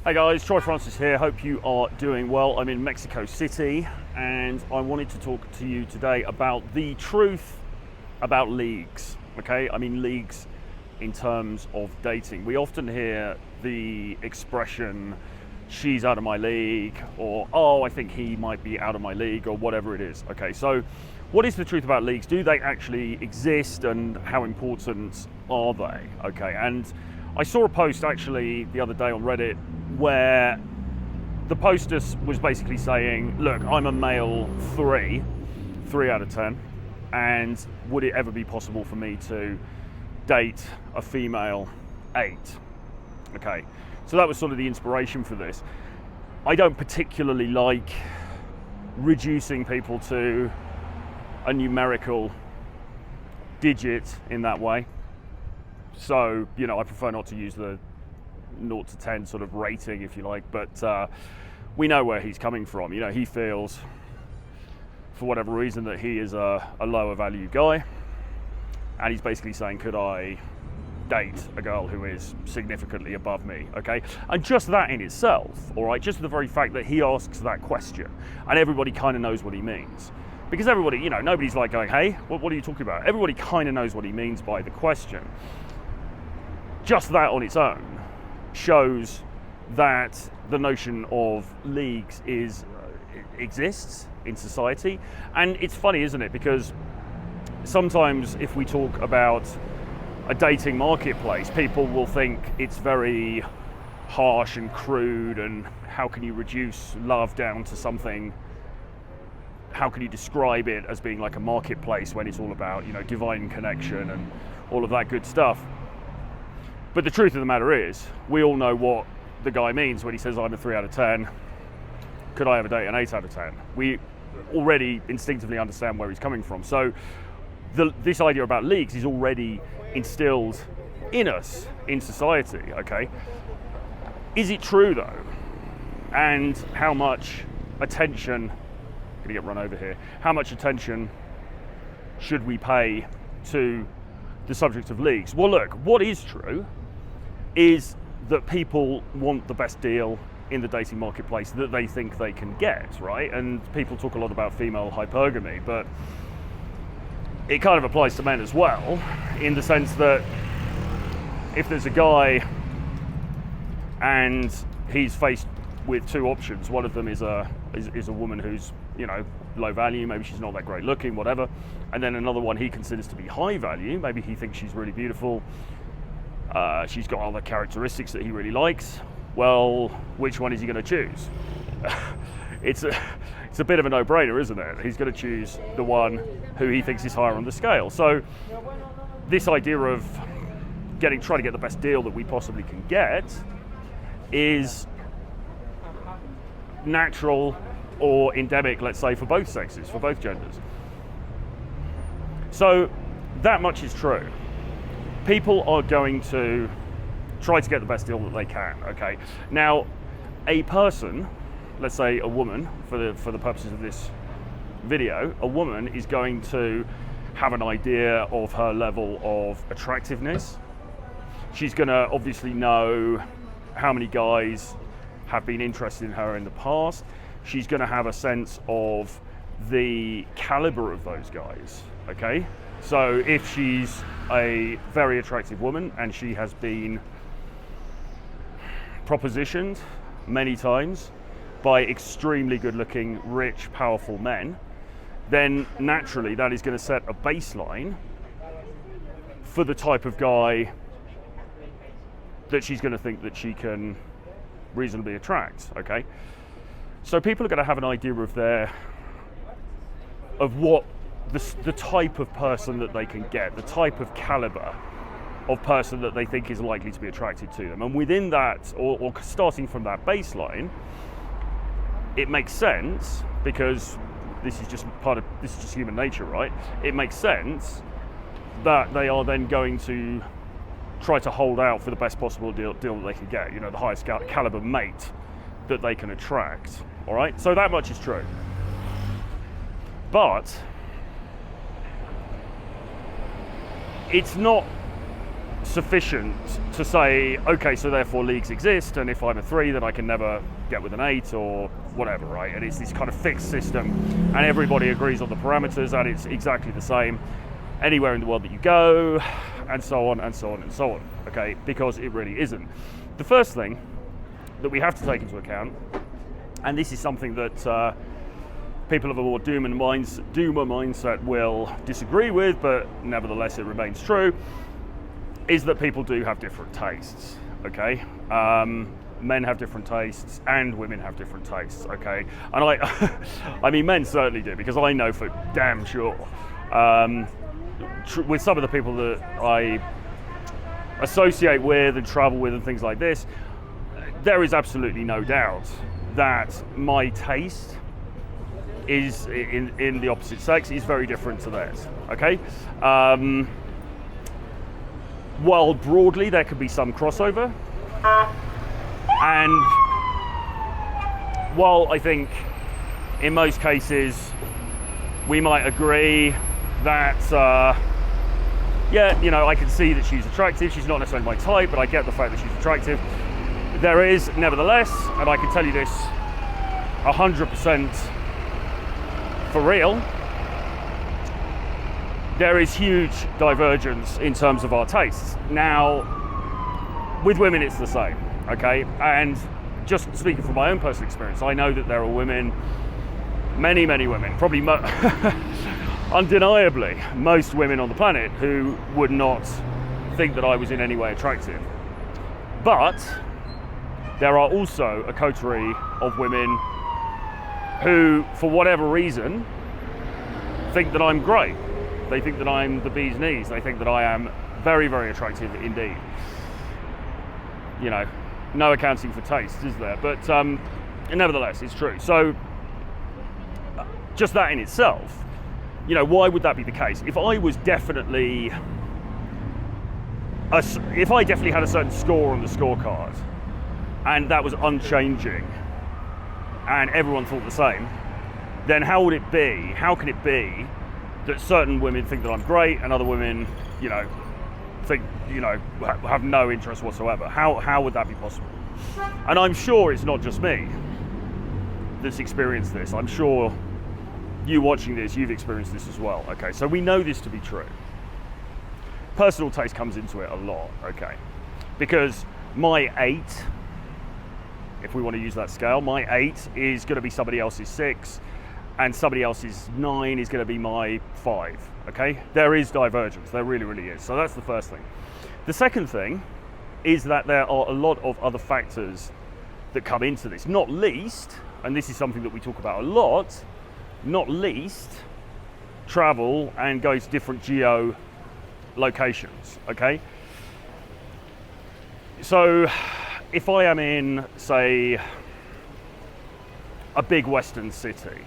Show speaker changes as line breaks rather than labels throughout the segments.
Hey guys, Troy Francis here. Hope you are doing well. I'm in Mexico City and I wanted to talk to you today about the truth about leagues. Okay, I mean leagues in terms of dating. We often hear the expression, she's out of my league, or oh, I think he might be out of my league, or whatever it is. Okay, so what is the truth about leagues? Do they actually exist and how important are they? Okay, and I saw a post actually the other day on Reddit where the poster was basically saying, look, I'm a male 3 out of 10, and would it ever be possible for me to date a female 8? Okay, so that was sort of the inspiration for this. I don't particularly like reducing people to a numerical digit in that way. So, you know, I prefer not to use the 0 to 10 sort of rating, if you like, but we know where he's coming from. You know, he feels, for whatever reason, that he is a lower value guy, and he's basically saying, could I date a girl who is significantly above me? Okay, and just that in itself, all right, just the very fact that he asks that question, and everybody kind of knows what he means, because everybody, you know, nobody's like going, hey, what are you talking about? Everybody kind of knows what he means by the question. Just that on its own shows that the notion of leagues exists in society. And it's funny, isn't it? Because sometimes if we talk about a dating marketplace, people will think it's very harsh and crude, and how can you reduce love down to something, how can you describe it as being like a marketplace when it's all about, you know, divine connection and all of that good stuff. But the truth of the matter is, we all know what the guy means when he says, I'm a 3 out of 10. Could I ever date an 8 out of 10? We already instinctively understand where he's coming from. So this idea about leagues is already instilled in us, in society, okay? Is it true though? And how much attention, gonna get run over here, how much attention should we pay to the subject of leagues? Well, look, what is true is that people want the best deal in the dating marketplace that they think they can get, right? And people talk a lot about female hypergamy, but it kind of applies to men as well, in the sense that if there's a guy and he's faced with 2 options, one of them is a woman who's, you know, low value, maybe she's not that great looking, whatever, and then another one he considers to be high value, maybe he thinks she's really beautiful, she's got other characteristics that he really likes. Well, which one is he going to choose? It's a bit of a no-brainer, isn't it? He's going to choose the one who he thinks is higher on the scale. So this idea of trying to get the best deal that we possibly can get is natural or endemic, let's say, for both sexes, for both genders. So that much is true. People are going to try to get the best deal that they can, okay? Now, a person, let's say a woman, for the purposes of this video, a woman is going to have an idea of her level of attractiveness. She's gonna obviously know how many guys have been interested in her in the past. She's gonna have a sense of the caliber of those guys, okay? So if she's a very attractive woman and she has been propositioned many times by extremely good-looking, rich, powerful men, then naturally that is going to set a baseline for the type of guy that she's going to think that she can reasonably attract, okay? So people are going to have an idea of what the type of person that they can get, the type of caliber of person that they think is likely to be attracted to them. And within that, or starting from that baseline, it makes sense, because this is just human nature, right? It makes sense that they are then going to try to hold out for the best possible deal that they can get, you know, the highest caliber mate that they can attract, all right? So that much is true. But it's not sufficient to say, okay, so therefore leagues exist, and if I'm a 3, then I can never get with an 8 or whatever, right? And it's this kind of fixed system, and everybody agrees on the parameters, and it's exactly the same anywhere in the world that you go, and so on and so on and so on, okay? Because it really isn't. The first thing that we have to take into account, and this is something that people of a more doomer mindset will disagree with, but nevertheless it remains true, is that people do have different tastes, okay? Men have different tastes and women have different tastes, okay? And I mean, men certainly do, because I know for damn sure, with some of the people that I associate with and travel with and things like this, there is absolutely no doubt that my taste is in the opposite sex is very different to theirs, okay? While broadly there could be some crossover, and while I think in most cases we might agree that yeah, you know, I can see that she's attractive, she's not necessarily my type, but I get the fact that she's attractive, there is nevertheless, and I can tell you this 100% for real, there is huge divergence in terms of our tastes. Now, with women it's the same, okay? And just speaking from my own personal experience, I know that there are women, many women, probably undeniably most women on the planet, who would not think that I was in any way attractive. But there are also a coterie of women who, for whatever reason, think that I'm great. They think that I'm the bee's knees. They think that I am very attractive indeed. You know, no accounting for taste, is there? But nevertheless, it's true. So, just that in itself, you know, why would that be the case? If I was definitely, if I definitely had a certain score on the scorecard, and that was unchanging, and everyone thought the same, then how would it be? How can it be that certain women think that I'm great and other women, you know, think, you know, have no interest whatsoever? How would that be possible? And I'm sure it's not just me that's experienced this. I'm sure you watching this, you've experienced this as well. Okay, so we know this to be true. Personal taste comes into it a lot, okay? Because my 8, if we want to use that scale, my 8 is going to be somebody else's 6, and somebody else's 9 is going to be my 5, okay? There is divergence, there really is. So that's the first thing. The second thing is that there are a lot of other factors that come into this, not least, and this is something that we talk about a lot, not least travel and going to different geo locations, okay? So if I am in, say, a big Western city,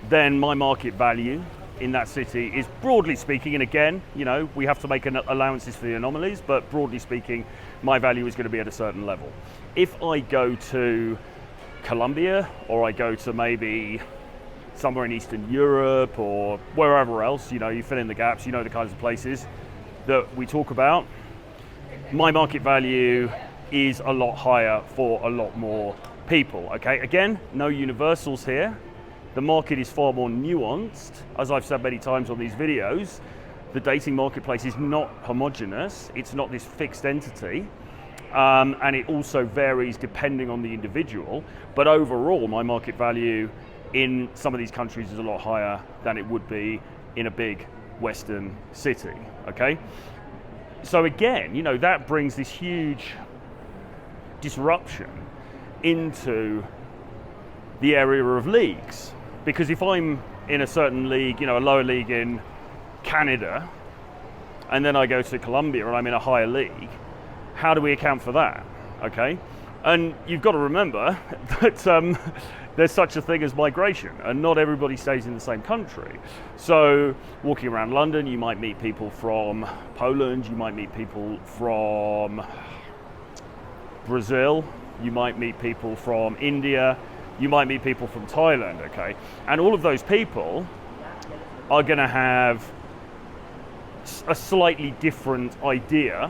then my market value in that city is, broadly speaking, and again, you know, we have to make allowances for the anomalies, but broadly speaking, my value is going to be at a certain level. If I go to Colombia, or I go to maybe somewhere in Eastern Europe or wherever else, you know, you fill in the gaps, you know the kinds of places that we talk about, my market value is a lot higher for a lot more people, okay? Again, no universals here. The market is far more nuanced. As I've said many times on these videos, the dating marketplace is not homogenous. It's not this fixed entity. And it also varies depending on the individual. But overall, my market value in some of these countries is a lot higher than it would be in a big Western city, okay? So again, you know, that brings this huge disruption into the area of leagues. Because if I'm in a certain league, you know, a lower league in Canada, and then I go to Colombia and I'm in a higher league, how do we account for that, okay? And you've got to remember that there's such a thing as migration, and not everybody stays in the same country. So walking around London, you might meet people from Poland, you might meet people from Brazil, you might meet people from India, you might meet people from Thailand, okay? And all of those people are gonna have a slightly different idea,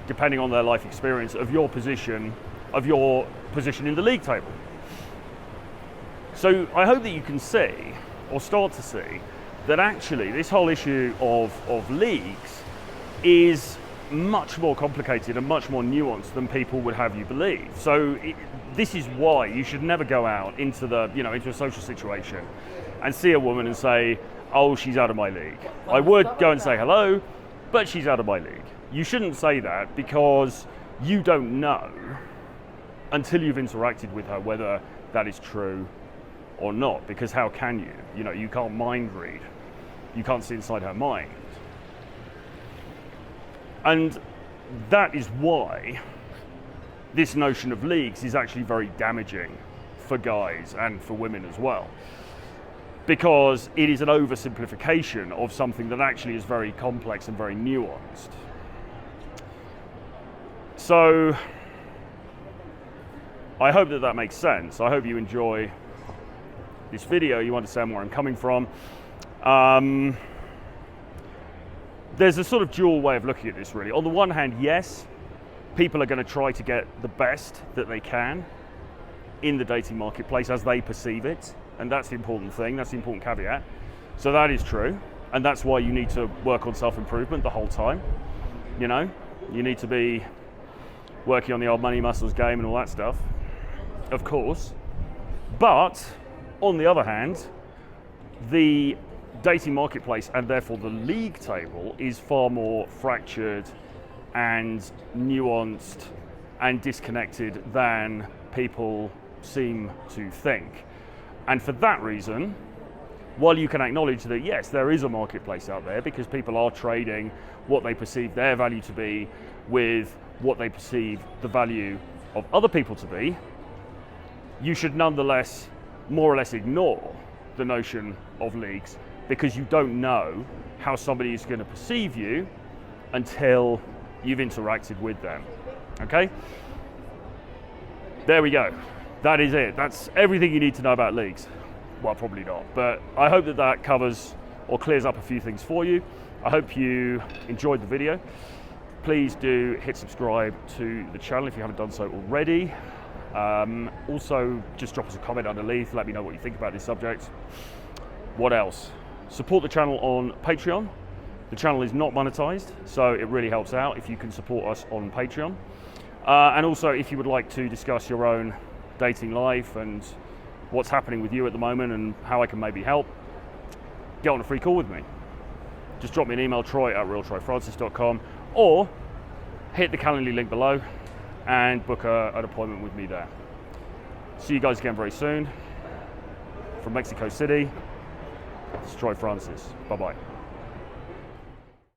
depending on their life experience, of your position in the league table. So I hope that you can see, or start to see, that actually this whole issue of leagues is much more complicated and much more nuanced than people would have you believe. So this is why you should never go out into into a social situation and see a woman and say, oh, she's out of my league. I would go and say hello, but she's out of my league. You shouldn't say that, because you don't know until you've interacted with her whether that is true or not, because how can you? You can't mind read. You can't see inside her mind. And that is why this notion of leagues is actually very damaging for guys and for women as well, because it is an oversimplification of something that actually is very complex and very nuanced. So I hope that makes sense. I hope you enjoy this video, you understand where I'm coming from. There's a sort of dual way of looking at this, really. On the one hand, yes, people are going to try to get the best that they can in the dating marketplace as they perceive it, and that's the important thing, that's the important caveat. So that is true, and that's why you need to work on self-improvement the whole time. You need to be working on the old money muscles game and all that stuff, of course. But on the other hand, the dating marketplace, and therefore the league table, is far more fractured and nuanced and disconnected than people seem to think. And for that reason, while you can acknowledge that yes, there is a marketplace out there, because people are trading what they perceive their value to be with what they perceive the value of other people to be, you should nonetheless more or less ignore the notion of leagues, because you don't know how somebody is going to perceive you until you've interacted with them. Okay? There we go. That is it. That's everything you need to know about leagues. Well, probably not, but I hope that covers or clears up a few things for you. I hope you enjoyed the video. Please do hit subscribe to the channel if you haven't done so already. Also, just drop us a comment underneath, let me know what you think about this subject. What else? Support the channel on Patreon. The channel is not monetized, so it really helps out if you can support us on Patreon. And also, if you would like to discuss your own dating life and what's happening with you at the moment and how I can maybe help, get on a free call with me. Just drop me an email, troy@realtroyfrancis.com, or hit the Calendly link below and book an appointment with me there. See you guys again very soon. From Mexico City, it's Troy Francis. Bye-bye.